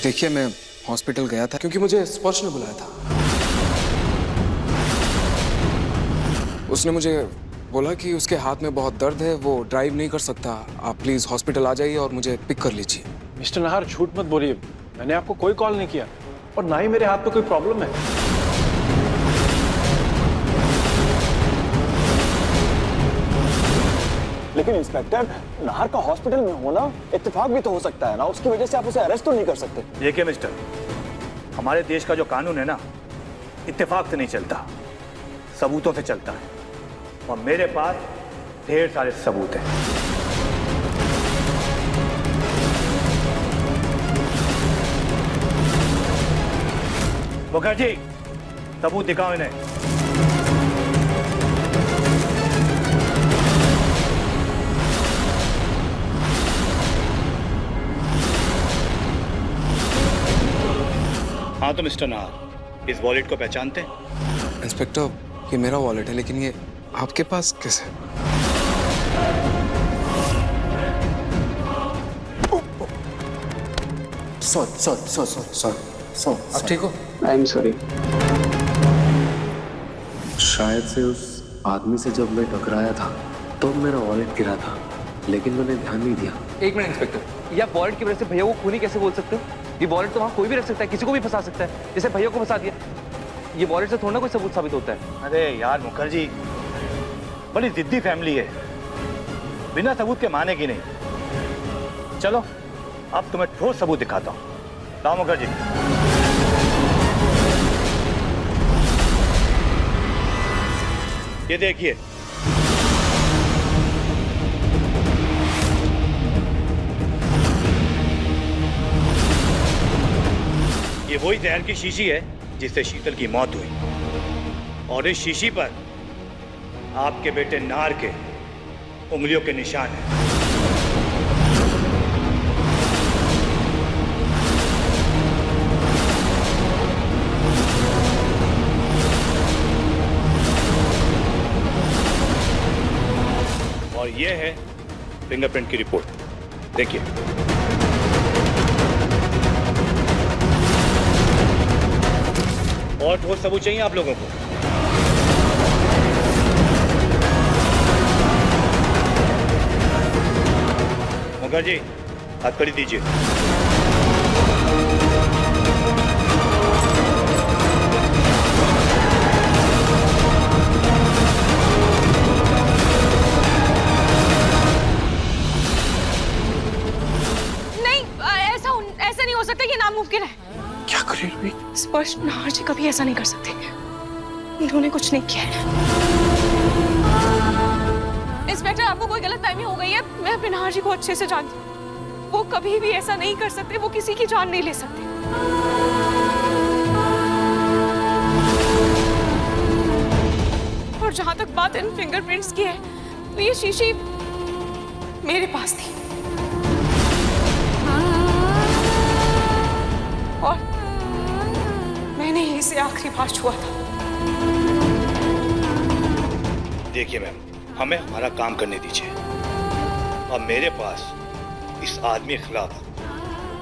देखिए, मैं हॉस्पिटल गया था क्योंकि मुझे स्पर्श ने बुलाया था। उसने मुझे बोला कि उसके हाथ में बहुत दर्द है, वो ड्राइव नहीं कर सकता। आप प्लीज हॉस्पिटल आ जाइए और मुझे पिक कर लीजिए। मिस्टर नाहर, झूठ मत बोलिए। मैंने आपको कोई कॉल नहीं किया और ना ही मेरे हाथ में कोई प्रॉब्लम है। लेकिन इंस्पेक्टर, नाहर का हॉस्पिटल में होना इत्तेफाक भी तो हो सकता है ना, उसकी वजह से आप उसे अरेस्ट तो नहीं कर सकते। देखिए मिस्टर, हमारे देश का जो कानून है ना, इत्तेफाक से नहीं चलता, सबूतों से चलता है। और मेरे पास ढेर सारे सबूत हैं। मुखर्जी, सबूत दिखाओ इन्हें। हाँ तो मिस्टर नाहर, इस वॉलेट को पहचानते हैं? इंस्पेक्टर, ये मेरा वॉलेट है, लेकिन ये आपके पास कैसे? सॉरी। आप ठीक हो? I am sorry. शायद से उस आदमी से जब मैं टकराया था तो मेरा वॉलेट गिरा था, लेकिन मैंने ध्यान नहीं दिया। एक मिनट इंस्पेक्टर, ये आप वॉलेट की वजह से भैया को खूनी कैसे बोल सकते हो? ये वॉलेट तो वहाँ कोई भी रख सकता है, किसी को भी फंसा सकता है, जैसे भैया को फंसा दिया। ये वॉलेट से थोड़ा ना कोई सबूत साबित होता है। अरे यार मुखर्जी, बड़ी जिद्दी फैमिली है, बिना सबूत के मानेगी नहीं। चलो अब तुम्हें ठोस सबूत दिखाता हूँ। लाओ मुखर्जी। ये देखिए, ये वही जहर की शीशी है जिससे शीतल की मौत हुई, और इस शीशी पर आपके बेटे नार के उंगलियों के निशान हैं। और ये है फिंगरप्रिंट की रिपोर्ट, देखिए। और ठोस सबूत चाहिए आप लोगों को? मुखर्जी, हथकड़ी दीजिए। नहीं, ऐसा नहीं हो सकता, ये नामुमकिन है। क्या कर रही हो? स्पर्श नाहर जी कभी ऐसा नहीं कर सकते, उन्होंने कुछ नहीं किया है। इंस्पेक्टर, आपको कोई गलतफहमी हो गई है। मैं अपने नाहर जी को अच्छे से जानती हूँ, वो कभी भी ऐसा नहीं कर सकते, वो किसी की जान नहीं ले सकते। और जहां तक बात इन फिंगरप्रिंट्स की है, तो ये शीशी मेरे पास थी और मैंने ही इसे आखिरी बार छुआ था। देखिए मैम, हमें हमारा काम करने दीजिए। अब मेरे पास इस आदमी के खिलाफ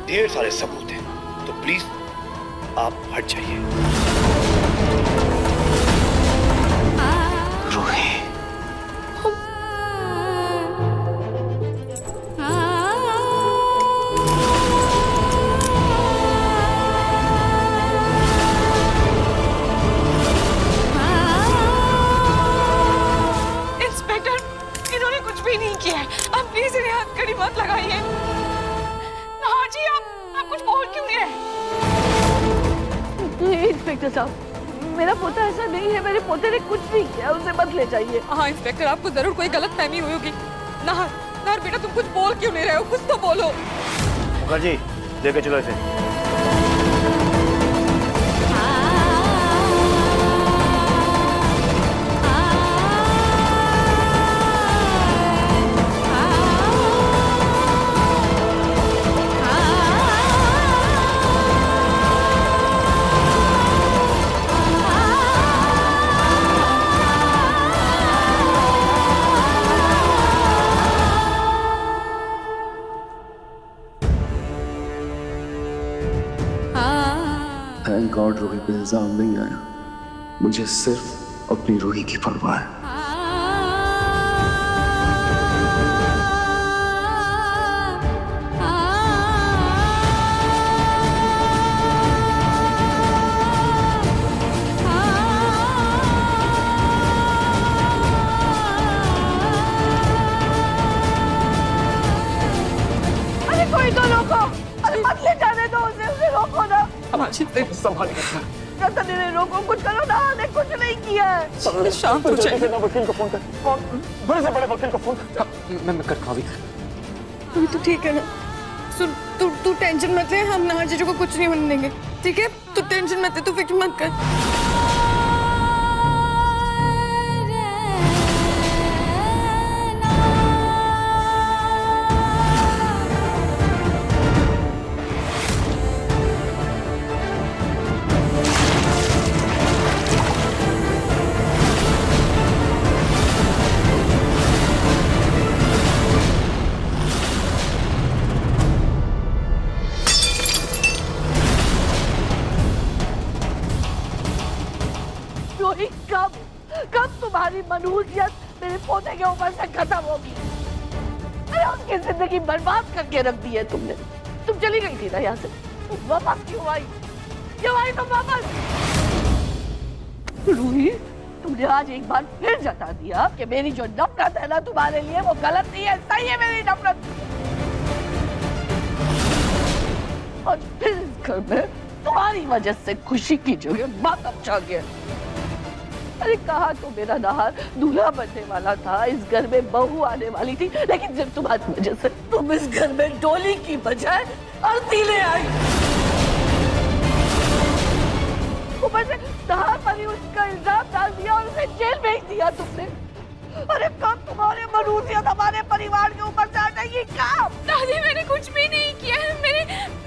ढेर सारे सबूत हैं, तो प्लीज आप हट जाइए। रूही, नहीं किया है। आप प्लीज इन्हें हथकड़ी मत लगाइए। नाहर जी, आप कुछ बोल क्यों नहीं रहे? इंस्पेक्टर साहब, मेरा पोता ऐसा नहीं है, मेरे पोते ने कुछ नहीं किया, उसे मत ले जाइए। हाँ इंस्पेक्टर, आपको जरूर कोई गलतफहमी हुई होगी। नाहर बेटा, तुम कुछ बोल क्यों नहीं रहे हो? कुछ तो बोलो। मुखर्जी, लेके चलो इसे। थैंक गॉड रूही पे इल्जाम नहीं आया। मुझे सिर्फ अपनी रूही की परवाह है। अरे कोई तो रोको, अरे मत ले जाने दो उसे रोको ना। जल्दी दे रोको, कुछ करो ना, ने कुछ नहीं किया है। शांत हो जाइए। वकील को फोन कर, बड़े से बड़े वकील को फोन कर। मैं करता हूँ अभी। अभी तो ठीक है ना। सुन, तू टेंशन मत ले, हम नाहर जीजू को कुछ नहीं होने देंगे, ठीक है? तू टेंशन मत ले, तू फिक्र मत कर। रोही, कब तुम्हारी मनहूसियत मेरे पोते के ऊपर से खत्म होगी? अरे उसकी जिंदगी बर्बाद करके रख दी है तुमने। तुम चली गई थी ना यहाँ से, तुम वापस क्यों आई? क्यों आई तुम वापस? रूही, तुमने आज एक बार फिर जता दिया कि मेरी जो नफरत है ना तुम्हारे लिए वो गलत नहीं है, सही है मेरी नफरत। और फिर इस घर में तुम्हारी वजह से खुशी की जगह मातम छा गया। अरे कहा तो मेरा नाहर दूल्हा बनने वाला था, इस घर में बहू आने वाली थी, लेकिन जब तुम्हारी वजह से तुम इस घर में डोली की बजाय अर्थी ले आई। ऊपर से नाहर पर ही उसका इल्जाम डाल दिया और उसे जेल भेज दिया तुमने। अरे कब तुम्हारे मनहूसियत हमारे परिवार के ऊपर से हटेगी? कब? दादी, मैंने कुछ भी नहीं किया है।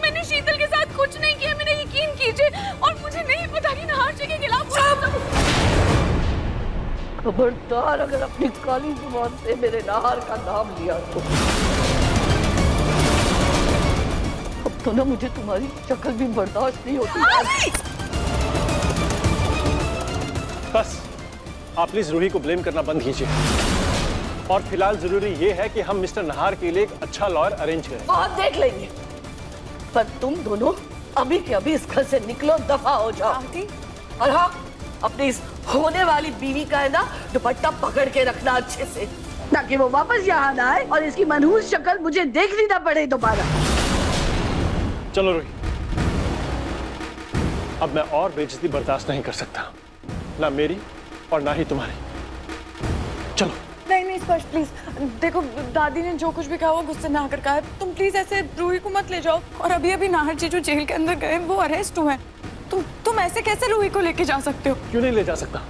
मैंने शीतल के साथ कुछ नहीं किया, मैंने यकीन कीजिए। और मुझे नहीं पता कि नाहर जी के खिलाफ। खबरदार अगर अपनी काली जुबान से मेरे नाहर का नाम लिया तो। अब तो ना मुझे तुम्हारी शक्ल भी बर्दाश्त नहीं होती। बस आप प्लीज रूही को ब्लेम करना बंद कीजिए। और फिलहाल जरूरी ये है कि हम मिस्टर नाहर के लिए एक अच्छा लॉयर अरेंज करें। बहुत देख लेंगे, पर तुम दोनों अभी के अभी इस घर से निकलो, दफा हो जाओ। और हाँ, अपनी इस होने वाली बीवी का है ना दुपट्टा पकड़ के रखना अच्छे से, ताकि वो वापस यहाँ ना आए और इसकी मनहूस शक्ल मुझे देखनी ना पड़े दोबारा। चलो रूही, अब मैं और बेइज्जती बर्दाश्त नहीं कर सकता, ना मेरी और ना ही तुम्हारी। चलो। नहीं स्पर्श, प्लीज देखो, दादी ने जो कुछ भी कहा वो गुस्से ना कर कहा है। तुम प्लीज ऐसे रूही को मत ले जाओ। और अभी नाहर जीजू जेल के अंदर गए, वो अरेस्ट हुए हैं। तुम ऐसे कैसे रूही को लेके जा सकते हो? क्यों नहीं ले जा सकता?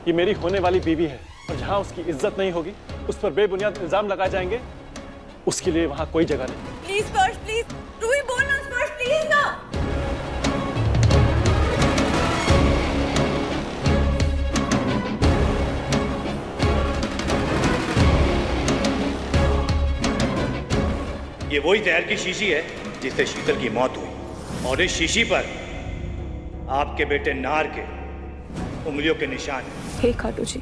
ये मेरी होने वाली बीवी है, और जहाँ उसकी इज्जत नहीं होगी, उस पर बेबुनियाद इल्जाम लगाए जाएंगे, उसके लिए वहाँ कोई जगह नहीं। प्लीज स्पर्श, प्लीज रूही बोलना, स्पर्श प्लीज ना। ये वही जहर की शीशी है जिससे शीतल की मौत हुई, और इस शीशी पर आपके बेटे नाहर के उंगलियों के निशान हैं। हे खाटू जी,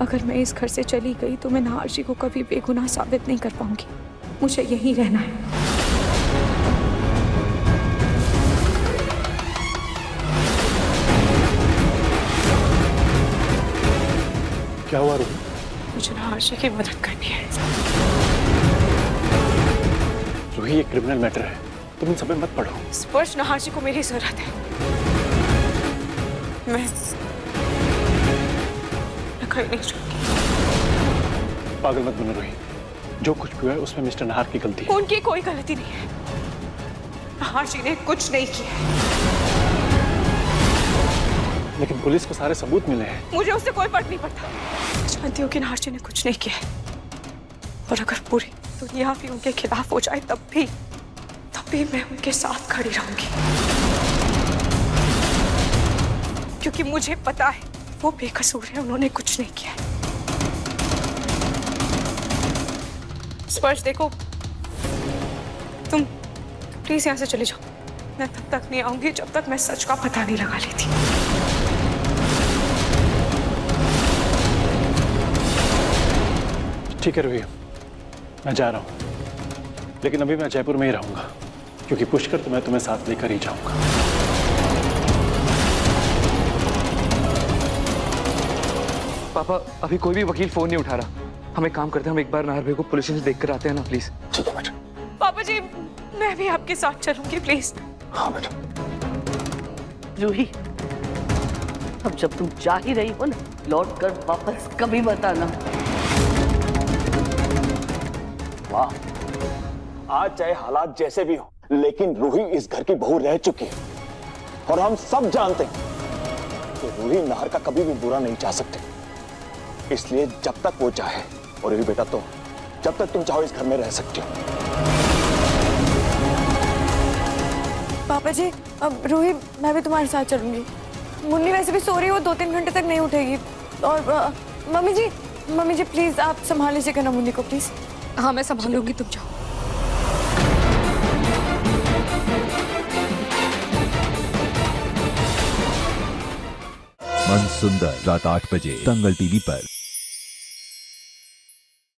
अगर मैं इस घर से चली गई तो मैं नाहर जी को कभी बेगुनाह साबित नहीं कर पाऊंगी। मुझे यहीं रहना है। क्या हुआ रूही? मुझे नाहर जी की मदद करनी है। रूही, ये क्रिमिनल मैटर है, तुम इन सब में मत पढ़ो। स्पर्श, नाहर जी को मेरी जरूरत है। मैं कहीं नहीं छूटूंगी। पागल मत बनो रूही, जो कुछ भी हुआ है उसमें मिस्टर नाहर की गलती है। उनकी कोई गलती नहीं है। नाहर जी ने कुछ नहीं किया। लेकिन पुलिस को सारे सबूत मिले हैं। मुझे उससे कोई फर्क नहीं पड़ता। जानती हूँ कि नाहर जी ने कुछ नहीं किया है, और अगर पूरी दुनिया भी उनके खिलाफ हो जाए तब भी मैं उनके साथ खड़ी रहूंगी, क्योंकि मुझे पता है वो बेकसूर है, उन्होंने कुछ नहीं किया है। स्पर्श देखो, तुम प्लीज यहाँ से चले जाओ। मैं तब तक नहीं आऊंगी जब तक मैं सच का पता नहीं लगा लेती। ठीक है रूही, मैं जा रहा हूँ, लेकिन अभी मैं जयपुर में ही रहूंगा, क्योंकि पुष्कर तो मैं तुम्हें साथ लेकर ही जाऊंगा। पापा अभी कोई भी वकील फोन नहीं उठा रहा। हम एक काम करते हैं, हम एक बार नाहर भाई को पुलिस स्टेशन देख कर आते हैं ना प्लीज। ठीक है बेटा। पापा जी मैं भी आपके साथ चलूंगी प्लीज। हाँ बेटा। रूही, अब जब तुम जा ही रही हो ना, लौट कर वापस कभी मत आना। वाह, आज चाहे हालात जैसे भी हो, लेकिन रूही इस घर की बहू रह चुकी है और हम सब जानते हैं कि रूही नाहर का कभी भी बुरा नहीं चाह सकते। इसलिए जब तक वो चाहे, और रूही बेटा तो जब तक तुम चाहो इस घर में रह सकती हो। पापा जी अब रूही मैं भी तुम्हारे साथ चलूंगी। मुन्नी वैसे भी सो रही है, वो 2-3 घंटे तक नहीं उठेगी। और मम्मी जी प्लीज आप संभाल लीजिएगा ना मुन्नी को प्लीज। हाँ मैं संभालूंगी, तुम जाओ। मन सुंदर रात 8 बजे दंगल टीवी पर।